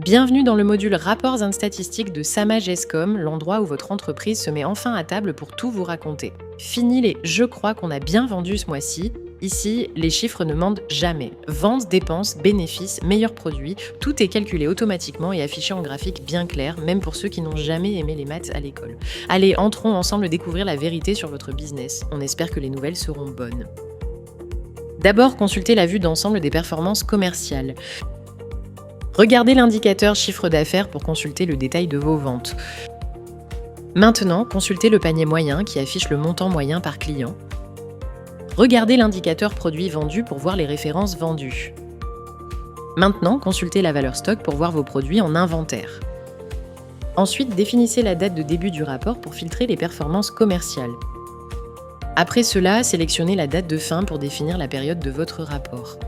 Bienvenue dans le module Rapports and statistiques de Samaj Escom, l'endroit où votre entreprise se met enfin à table pour tout vous raconter. Fini les « je crois qu'on a bien vendu ce mois-ci ». Ici, les chiffres ne mentent jamais. Ventes, dépenses, bénéfices, meilleurs produits, tout est calculé automatiquement et affiché en graphique bien clair, même pour ceux qui n'ont jamais aimé les maths à l'école. Allez, entrons ensemble découvrir la vérité sur votre business. On espère que les nouvelles seront bonnes. D'abord, consultez la vue d'ensemble des performances commerciales. Regardez l'indicateur chiffre d'affaires pour consulter le détail de vos ventes. Maintenant, consultez le panier moyen qui affiche le montant moyen par client. Regardez l'indicateur produit vendu pour voir les références vendues. Maintenant, consultez la valeur stock pour voir vos produits en inventaire. Ensuite, définissez la date de début du rapport pour filtrer les performances commerciales. Après cela, sélectionnez la date de fin pour définir la période de votre rapport.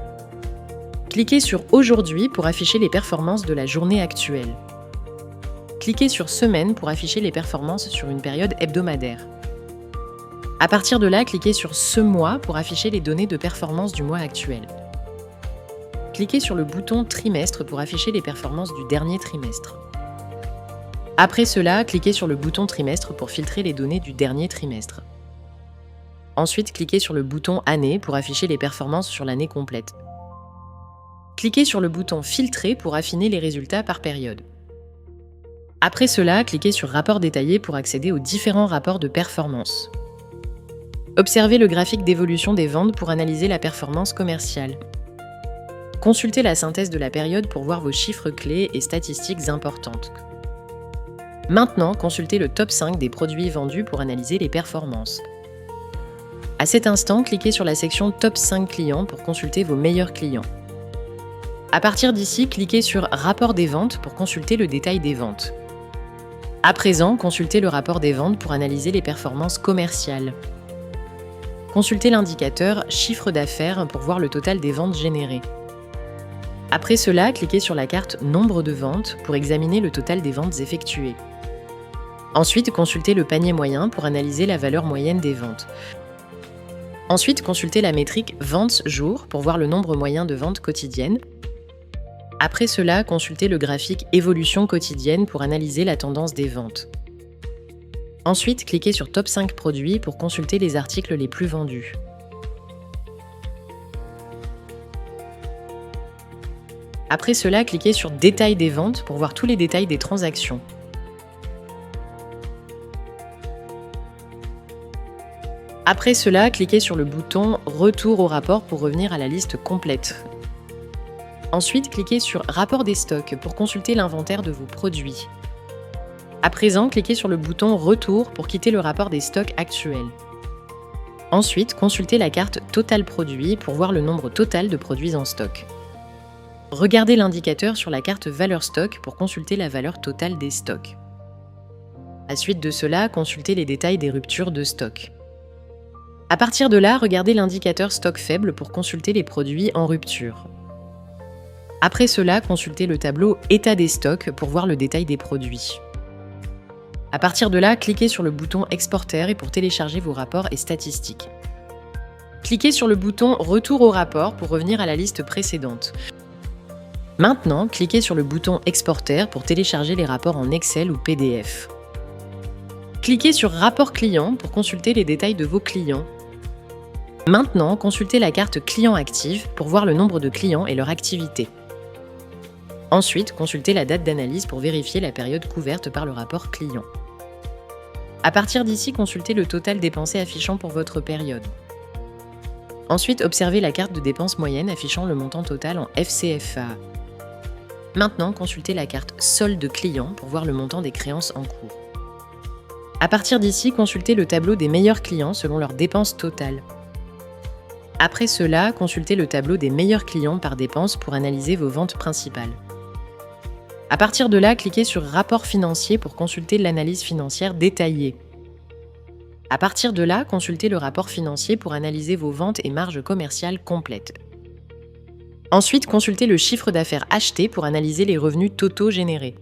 Cliquez sur « Aujourd'hui » pour afficher les performances de la journée actuelle. Cliquez sur « Semaine » pour afficher les performances sur une période hebdomadaire. À partir de là, cliquez sur « Ce mois » pour afficher les données de performance du mois actuel. Cliquez sur le bouton « Trimestre » pour afficher les performances du dernier trimestre. Après cela, cliquez sur le bouton « Trimestre » pour filtrer les données du dernier trimestre. Ensuite, cliquez sur le bouton « Année » pour afficher les performances sur l'année complète. Cliquez sur le bouton « Filtrer » pour affiner les résultats par période. Après cela, cliquez sur « Rapport détaillé » pour accéder aux différents rapports de performance. Observez le graphique d'évolution des ventes pour analyser la performance commerciale. Consultez la synthèse de la période pour voir vos chiffres clés et statistiques importantes. Maintenant, consultez le top 5 des produits vendus pour analyser les performances. À cet instant, cliquez sur la section « Top 5 clients » pour consulter vos meilleurs clients. À partir d'ici, cliquez sur « Rapport des ventes » pour consulter le détail des ventes. À présent, consultez le rapport des ventes pour analyser les performances commerciales. Consultez l'indicateur « Chiffre d'affaires » pour voir le total des ventes générées. Après cela, cliquez sur la carte « Nombre de ventes » pour examiner le total des ventes effectuées. Ensuite, consultez le panier moyen pour analyser la valeur moyenne des ventes. Ensuite, consultez la métrique « Ventes jour » pour voir le nombre moyen de ventes quotidiennes. Après cela, consultez le graphique « Évolution quotidienne » pour analyser la tendance des ventes. Ensuite, cliquez sur « Top 5 produits » pour consulter les articles les plus vendus. Après cela, cliquez sur « Détail des ventes » pour voir tous les détails des transactions. Après cela, cliquez sur le bouton « Retour au rapport » pour revenir à la liste complète. Ensuite, cliquez sur « Rapport des stocks » pour consulter l'inventaire de vos produits. À présent, cliquez sur le bouton « Retour » pour quitter le rapport des stocks actuels. Ensuite, consultez la carte « Total produit » pour voir le nombre total de produits en stock. Regardez l'indicateur sur la carte « Valeur stock » pour consulter la valeur totale des stocks. À la suite de cela, consultez les détails des ruptures de stock. À partir de là, regardez l'indicateur « Stock faible » pour consulter les produits en rupture. Après cela, consultez le tableau « État des stocks » pour voir le détail des produits. À partir de là, cliquez sur le bouton « Exporter » pour télécharger vos rapports et statistiques. Cliquez sur le bouton « Retour au rapport » pour revenir à la liste précédente. Maintenant, cliquez sur le bouton « Exporter » pour télécharger les rapports en Excel ou PDF. Cliquez sur « Rapport client » pour consulter les détails de vos clients. Maintenant, consultez la carte « Client actif » pour voir le nombre de clients et leur activité. Ensuite, consultez la date d'analyse pour vérifier la période couverte par le rapport client. À partir d'ici, consultez le total dépensé affichant pour votre période. Ensuite, observez la carte de dépenses moyenne affichant le montant total en FCFA. Maintenant, consultez la carte Solde client pour voir le montant des créances en cours. À partir d'ici, consultez le tableau des meilleurs clients selon leurs dépenses totales. Après cela, consultez le tableau des meilleurs clients par dépense pour analyser vos ventes principales. À partir de là, cliquez sur « Rapport financier » pour consulter l'analyse financière détaillée. À partir de là, consultez le rapport financier pour analyser vos ventes et marges commerciales complètes. Ensuite, consultez le chiffre d'affaires acheté pour analyser les revenus totaux générés.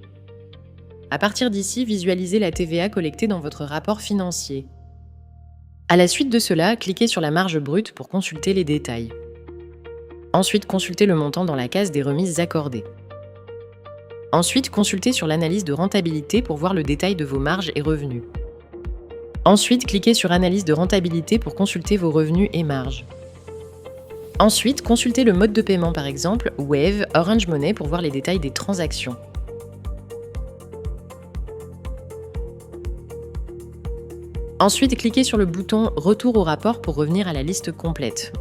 À partir d'ici, visualisez la TVA collectée dans votre rapport financier. À la suite de cela, cliquez sur la marge brute pour consulter les détails. Ensuite, consultez le montant dans la case des remises accordées. Ensuite, consultez sur l'analyse de rentabilité pour voir le détail de vos marges et revenus. Ensuite, cliquez sur Analyse de rentabilité pour consulter vos revenus et marges. Ensuite, consultez le mode de paiement par exemple, Wave, Orange Money pour voir les détails des transactions. Ensuite, cliquez sur le bouton Retour au rapport pour revenir à la liste complète.